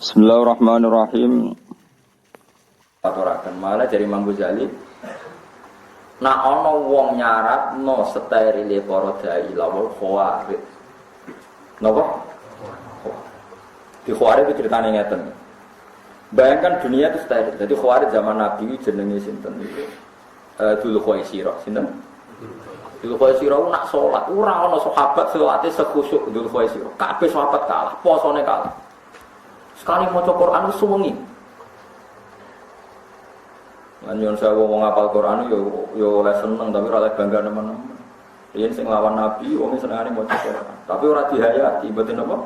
Bismillahirrahmanirrahim. Aturaken malah dari Imam Ghazali. Nak ana wong nyaratno sterile para dai lawuh khawarij. Napa? Di khawarij itu ceritane ngeten. Bayangkan dunia itu steril. Jadi khawarij zaman Nabi jenenge sinten niku? Dzul Khuwaisirah, sinten? Dzul Khuwaisirah nak salat, ora ana sahabat salate sekhusyuk Dzul Khuwaisirah. Kabeh sahabat kalah, posone kalah. Sekali maca Quran suwengi. Lan yen saya wong ngapal Quran yo oleh seneng tapi ora oleh bangga nemen-nemen. Yen sing lawan Nabi wong senengane maca Quran. Tapi ora dihayati, mboten napa?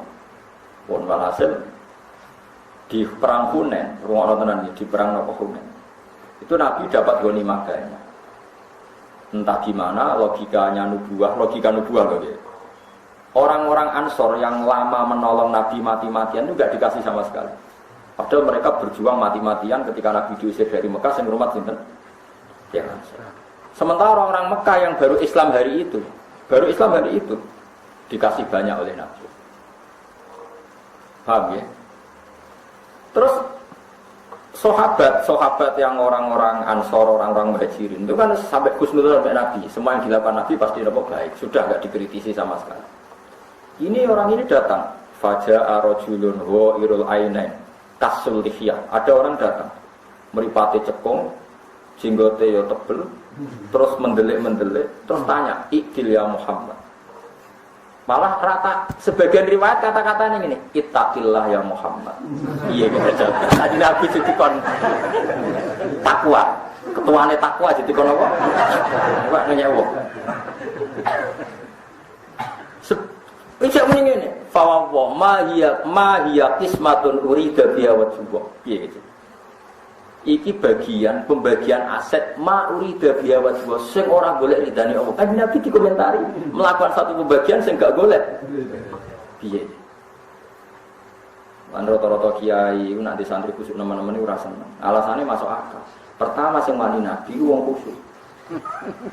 Pun walhasil di perang Hunain, ruang tenan di perang napa Hunain. Itu Nabi dapat ghanimah banyak. Entah gimana logika nubuah loh ya. Orang-orang Ansor yang lama menolong Nabi mati-matian itu gak dikasih sama sekali. Padahal mereka berjuang mati-matian ketika Nabi diusir dari Mekah yang rumah sinten? Ya Ansor. Sementara orang-orang Mekah yang baru Islam hari itu dikasih banyak oleh Nabi. Paham ya? Terus sahabat yang orang-orang Ansor, orang-orang Muhajirin itu kan sampai khusnul sampai Nabi. Semua yang dilakukan Nabi pasti dapat baik. Sudah gak dikritisi sama sekali. Ini orang ini datang, faja'a rajulun ghairul ainain kasul lihiyah. Ada orang datang, mripate cekung, jenggote yo tebel, terus mendelik-mendelik, terus tanya, "Iqdil ya Muhammad." Malah rata sebagian riwayat kata-katanya ini, "Ittaqillah ya Muhammad." Iya gitu. Tadi Nabi dikon takwa, ketuane takwa dikon apa? Pak nyewo. Ijak muni ngene, fa wa ma hiya qismatun urida biha wajhu. Piye gitu. Iki pembagian aset ma urida biha wajhu sing ora golek ridane Allah. Kan Nabi dikomentari melakukan satu pembagian sing gak golek. Piye? Lan rata-rata kiai nanti santri kusuk nemen-nemen ora seneng. Alasane masuk akal. Pertama sing wani Nabi wong kusuk.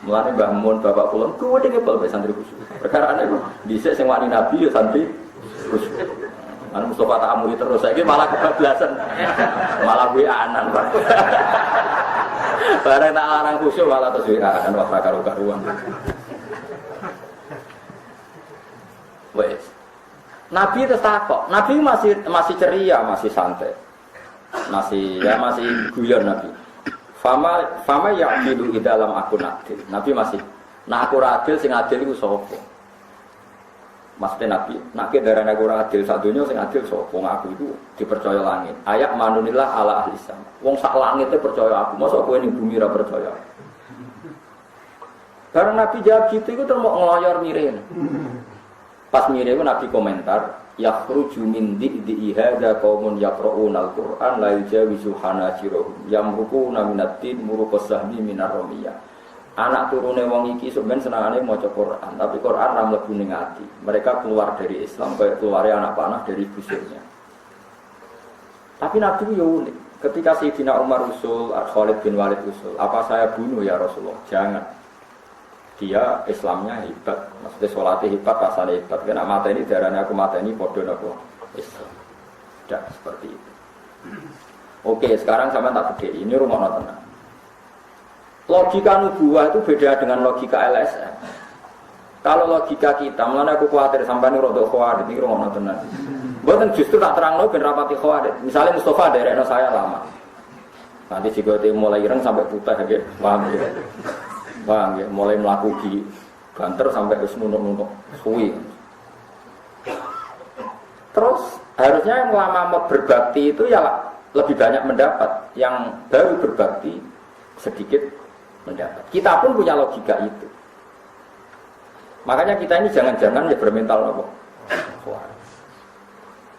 Mulane Mbah Mun bapak kula kuwi dene bapak santri khusus. Perkara ana dhisik sing wani Nabi ya santri khusus. Anu Mustafa tak amuri terus saiki malah kebablasan. Malah kuwi anan, Pak. Bareng tak larang khusus malah terus anan wah karo-karuan. Wes. Nabi itu takok. Nabi masih ceria, masih santai. Masih guyon Nabi. Fama ya'dilu di dalam akun adil. Nabi masih, nah aku adil, sing adil itu sopo. Maksudnya Nabi, nak darahnya aku adil, satunya sing adil sopo. Aku itu dipercaya langit. Ayak manunillah ala ahli sama. Wong sak langitnya percaya aku, masa aku ini bumi ra percaya. Karena Nabi jawab gitu, itu termok ngeloyor mirin. Pas mirin itu Nabi komentar, yakhruju min di'i hadza qaumun yaqra'una al-Qur'an la yujawizu hanajirahum yamruquna minad-din muruqas sahmi minar ramiyah. Anak turune wong iki sampeyan senengane maca Qur'an, tapi Qur'an ra mlebu ning ati. Mereka keluar dari Islam kaya keluare anak panah dari busurnya. Tapi Nabi yo unik. Ketika Sayyidina Umar usul, Khalid bin Walid usul, apa saya bunuh ya Rasulullah? Jangan. Dia Islamnya hebat, maksudnya sholatnya hebat, rasanya hebat. Karena mata ini darahnya aku mata ini podo nopo Islam. Tidak seperti itu. Oke, sekarang sampai tak gede. Ini rumah tenang. Logika nubuah itu beda dengan logika LSM. Kalau logika kita, mulanya aku khawatir sampai ini rodok khawatir. Ini rumah tenang. Bukan justru tak terang loh, ben rapati khawatir. Misalnya Mustafa daerahnya saya lama. Nanti jika dia mulai ireng sampai putih, gitu. Paham ya? Bang, ya, mulai melakukan di banter sampai ke nunuk-nunuk suwi. Terus harusnya yang lama berbakti itu ya lebih banyak mendapat, yang baru berbakti sedikit mendapat. Kita pun punya logika itu. Makanya kita ini jangan-jangan ya bermental apa.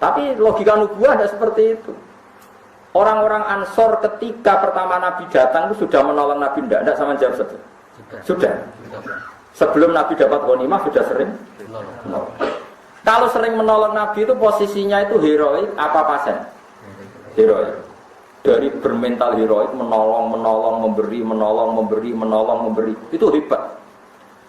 Tapi logika nubuah tidak seperti itu. Orang-orang Ansor ketika pertama Nabi datang itu sudah menolong Nabi tidak sama jawab saja. Sudah. Sebelum Nabi dapat ghanimah sudah sering menolong. Kalau sering menolong Nabi itu posisinya itu heroik apa pasen? Heroik. Dari bermental heroik menolong, memberi. Itu hebat.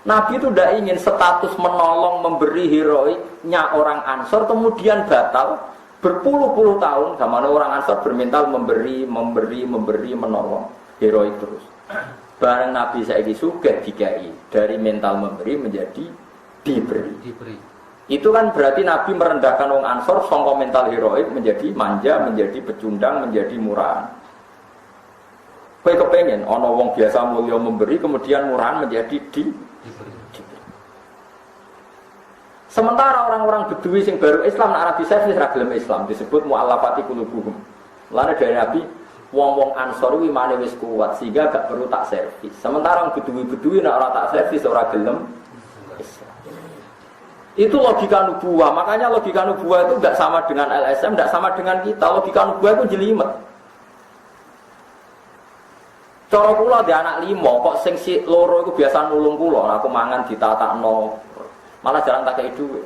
Nabi itu tidak ingin status menolong, memberi heroiknya orang Ansor kemudian batal Berpuluh-puluh tahun zaman orang Ansor bermental memberi, menolong, heroik terus. Bareng Nabi saiki sugih dikai, dari mental memberi menjadi diberi. Itu kan berarti Nabi merendahkan orang Ansor sangka mental heroik menjadi manja, menjadi pecundang, menjadi murahan. Kowe kepengen ana wong biasa mulya memberi kemudian murahan menjadi diberi. Sementara orang-orang Bedui sing baru Islam nak Arabi servis ra gelem Islam disebut mu'allafati qulubuhum. Lane dari Nabi wong-wong Ansor kuwi imane wis kuat sehingga gak perlu tak servis. Sementara orang Bedui nak ora tak servis ora gelem Islam. Itu logika nubuwah. Makanya logika nubuwah itu enggak sama dengan LSM, enggak sama dengan kita. Logika nubuwah itu jelimet. Cara kula di anak 5 kok sing si loro iku biasa nulung kula, aku mangan ditatakno. Malah jarang tak kei duit.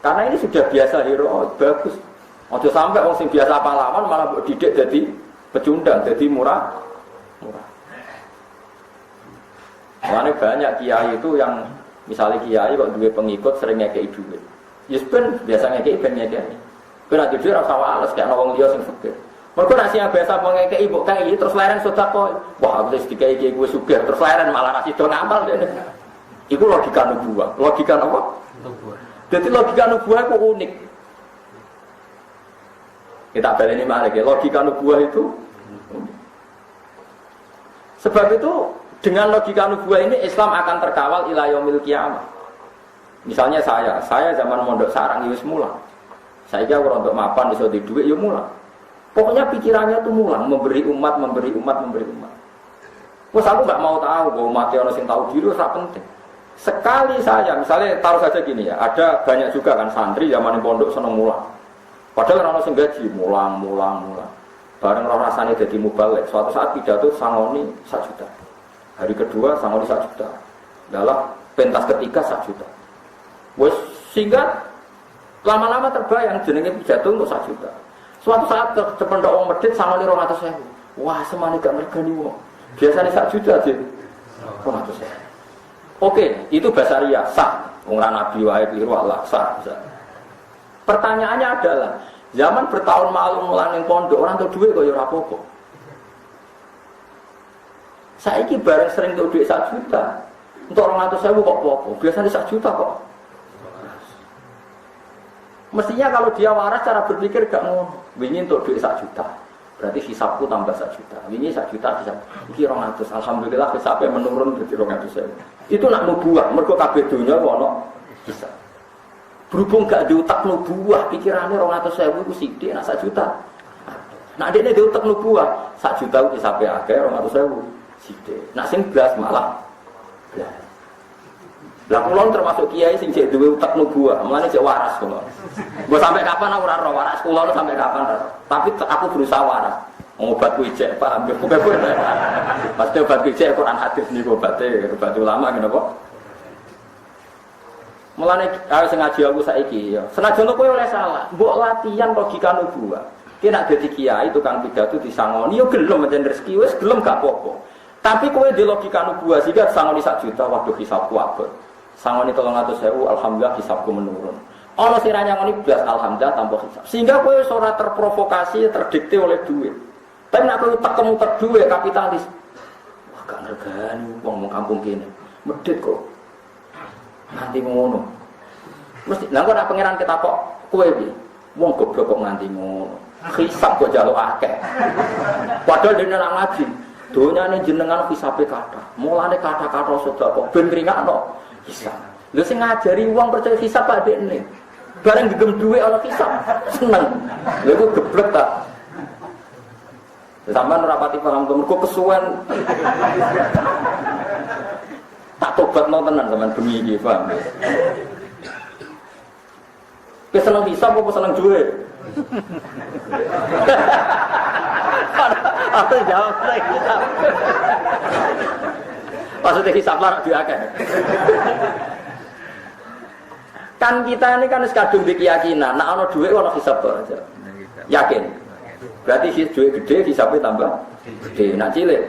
Karena ini sudah biasa hero, bagus. Ojo sampai wong sing biasa pahlawan malah mbok didik dadi pecundang, dadi murah. Makanya banyak kiai itu yang misalnya kiai kok duwe pengikut sering ngekei duit. Yes ben biasa ngekei ben ngekei. Kowe nek duwe ora usah wales kayak wong liya sing fakir. Mergo nek sing biasa ngekei mbok kei terus leren sedekah. Wah, wis dikai kiai gue sugih terus leren malah ra sido ngamal dene. Itu logika nubuwah. Logika apa? Nubuwah. Jadi logika nubuwah itu unik. Kita balik ini malah ya. Logika nubuwah itu unik. Sebab itu dengan logika nubuwah ini Islam akan terkawal ila yaumil qiyamah. Misalnya saya zaman mondok sarang wis mulang. Saya kira untuk mapan iso di duit ya mulang. Pokoknya pikirannya itu mulang, memberi umat. Wes aku enggak mau tahu bahwa mati orang sing tahu diri ora penting. Sekali saya, misalnya taruh saja gini ya, ada banyak juga kan santri zaman pondok seneng mulang. Padahal orang sing gaji mulang. Bareng roh rasanya jadi mubalek. Suatu saat pidato sangoni 1 juta. Hari kedua sangoni 1 juta. Dalam pentas ketiga 1 juta. Wes sehingga lama-lama terbayang jenenge pidato untuk 1 juta. Suatu saat cependok wong medhit sangoni 200.000. Wah, semane gak mergani wong. Biasanya 1 juta aja. 200.000. Oke, itu basaria sah. Wong Nabi wae kliru Allah sah. Pertanyaannya adalah, zaman bertahun malu mulang ning pondok orang tuh duit kok ya ora apa-apa. Saiki bareng sering tuh duit 1 juta. Untuk 200.000 kok apa-apa. Biasanya 1 juta kok. Mestinya kalau dia waras cara berpikir gak ngono. Wingi untuk duit 1 juta. Berarti hisabku tambah 1 juta. Ini 1 juta hisab. Iki 200. Alhamdulillah hisabnya menurun jadi 200.000. Itu nak nubuah. Mergo kabeh donya ono hisab. Berhubung gak diutak nubuah, pikirannya 200.000 itu sithik, nak 1 juta. Nak dekne diutak nubuah, 1 juta itu hisabnya akeh, 200.000 sithik. Nak sing blas malah blas. Lah kula termasuk kiai sing jek duwe utak nubuah, mulane jek waras kula. Mbok sampai kapan aku ora ora waras kula sampai kapan. Tapi aku berusaha waras. Obat kuwi jek paham yo kowe. Pasti obat kuwi jek Quran hadis niku obate, obat ulama ngene kok. Mulane ayo sing ngaji aku saiki ya. Senajan kowe oleh salah, mbok latihan logika nubuah. Ki nek dadi kiai tukang pidato disangoni yo gelem mencen rezeki wis gelem gak apa-apa. Tapi kowe di logika nubuah sehingga disangoni 1 juta waduh hisabku abot. Sangoni 300.000 alhamdulillah hisabku menurun. Ana sing ra nyangoni blas alhamdulillah tanpa hisab. Sehingga kowe ora terprovokasi terdikte oleh duit. Tapi nek kowe ketemu duit kapitalis. Wah gak ngergani wong kampung kene. Medhit kok. Nganti ngono. Mesti lha kok nek pangeran ketakok kowe piye? Wong goblok kok nganti ngono. Hisab kok jaluk akeh. Padahal dene nang ngaji. Donyane jenengan hisabe kathah. Mulane kata-kata sedekah ben ngringakno. Hisab. Lha sing ngajari wong percaya hisab Pak dekne. Bareng gegem dhuwit ana hisab. Seneng. Lha iku geblek ta. Sampeyan ora pati paham to mergo kesuwen. Tak tobatno tenan sampean bengi iki, paham. Wis seneng hisab apa seneng dhuwit? Apa jawab lagi? Maksudnya hisab lah diakeh. Kan kita ini kan kadung di keyakinan, nak ana dhuwit ana hisab aja. Yakin. Berarti dhuwit gede hisabnya tambah gede. Nak cilik.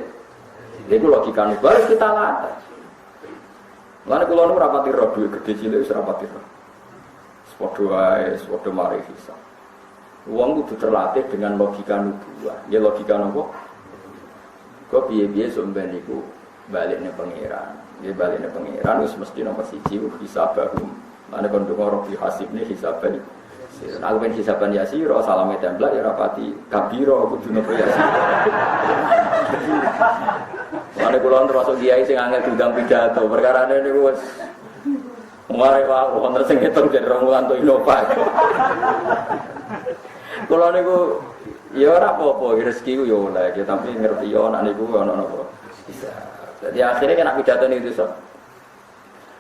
Iku logika nu baru kita latih. Lan kula nu rapati ro dhuwit gede cilik wis rapati ro. Padha wae, padha mari hisab. Wong kudu terlatih dengan logika nubuwah. Ya logika nopo? Kok piye-piye sampeyan niku balikne pangeran. Ya balikne pangeran wis mesti nomor 1 hisabahum. Mane kon donga robi hasibne hisaban. Aku ben hisaban yasira salame templak ya rapati kabira kudu nopo yasir. Mane kula termasuk kiai sing angel diundang pidato. Perkarane niku wis mare wae wonten sing ngitung jen romulan to Innova. Kula niku ya ora apa-apa rezeki ku ya oleh, tapi ngerti ya anak niku ana napa bisa. Jadi akhirnya kena pidato niku iso.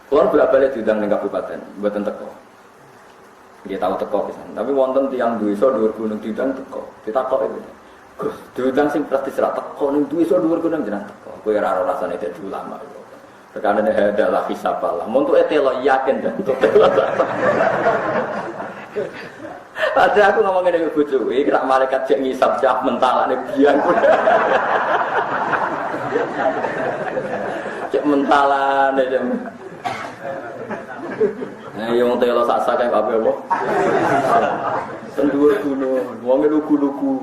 Kula bolak-balik diundang ning kabupaten, mboten teko. Dia tahu teko pisan, tapi wonten tiyang desa dhuwur gunung diundang teko. Ditakok itu. Gus, diundang sing praktis ra teko ning desa dhuwur gunung jenengan teko. Kowe ora ora rasane dadi ulama. Perkara ini adalah hisabalah. Untuk etelo yakin dan untuk etelo. Ada aku ngomongin dengan bojo, iki nek malaikat cek ngisap cah mentalane biang. Cek mentalane jam. Nah, yang telo sak-sak kae kabeh apa? Tendur gunung, wong lugu-lugu.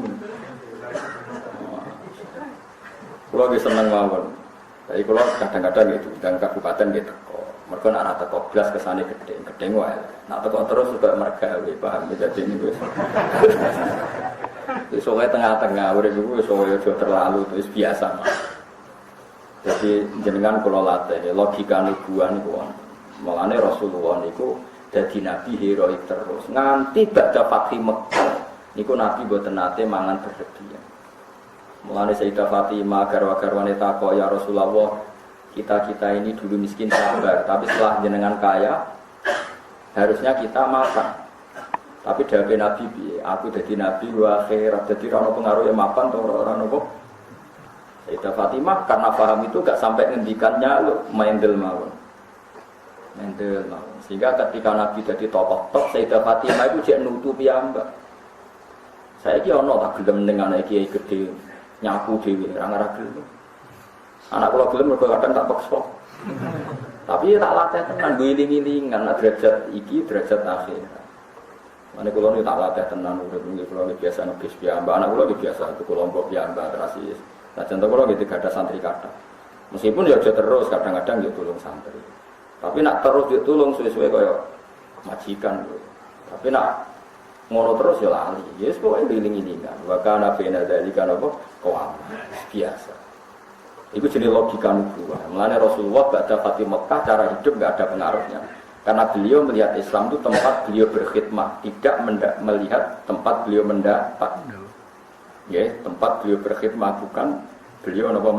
Kulo ge seneng mawon. Tapi kalau kadang-kadang gitu, dan kabupaten gitu, mereka nak teko belas kesana gede wae. Nak teko terus juga mereka paham jadi ini guys. Soalnya tengah-tengah, udah gue soalnya jauh terlalu itu biasa mah. Jadi jenengan kalau latih logika nubuan itu, malahnya Rasulullah itu jadi nabi heroik terus. Nganti baca Fathih Mekkah, niku nabi boten nate mangan berlebihan. Mulane Sayyidah Fatimah garwa-garwane takok ya Rasulullah, kita ini dulu miskin sabar, tapi setelah jenengan kaya harusnya kita makan. Tapi dari Nabi piye? Aku jadi nabi wa akhirat, jadi ora ono pengaruh ya mapan to ora ono. Sayyidah Fatimah karena paham itu gak sampai ngendikannya lu mendel mawon. Mendel mawon. Sehingga ketika Nabi jadi tokoh top Sayyidah Fatimah itu jek nutupi ambak. Saiki ono tak gelem ning anak kiai gede nyapu dhewe ora ngarep. Anak kula gelem mergo kadang tak paksa. Tapi tak latih tenan ngiling-ngilingan derajat iki derajat akhir. Mane kula niku tak latih tenan urip nggih kula biasa nebis piyambak. Anak kula biasa itu kelompok piyambak terasi. Nah contoh kula nggih ada santri kata. Meskipun ya aja terus kadang-kadang ya tulung santri. Tapi nak terus ditulung suwe-suwe kaya majikan. Tapi nak ngono terus ya lali. Yes pokoke ngiling-ngilingan. Wa kana bena dalika napa qawam. Biasa. Itu jenis logika nubuwah. Mulane Rasulullah ba'da Fathih Mekkah cara hidup enggak ada pengaruhnya. Karena beliau melihat Islam itu tempat beliau berkhidmah, tidak melihat tempat beliau mendapat. Ya, tempat beliau berkhidmah bukan beliau napa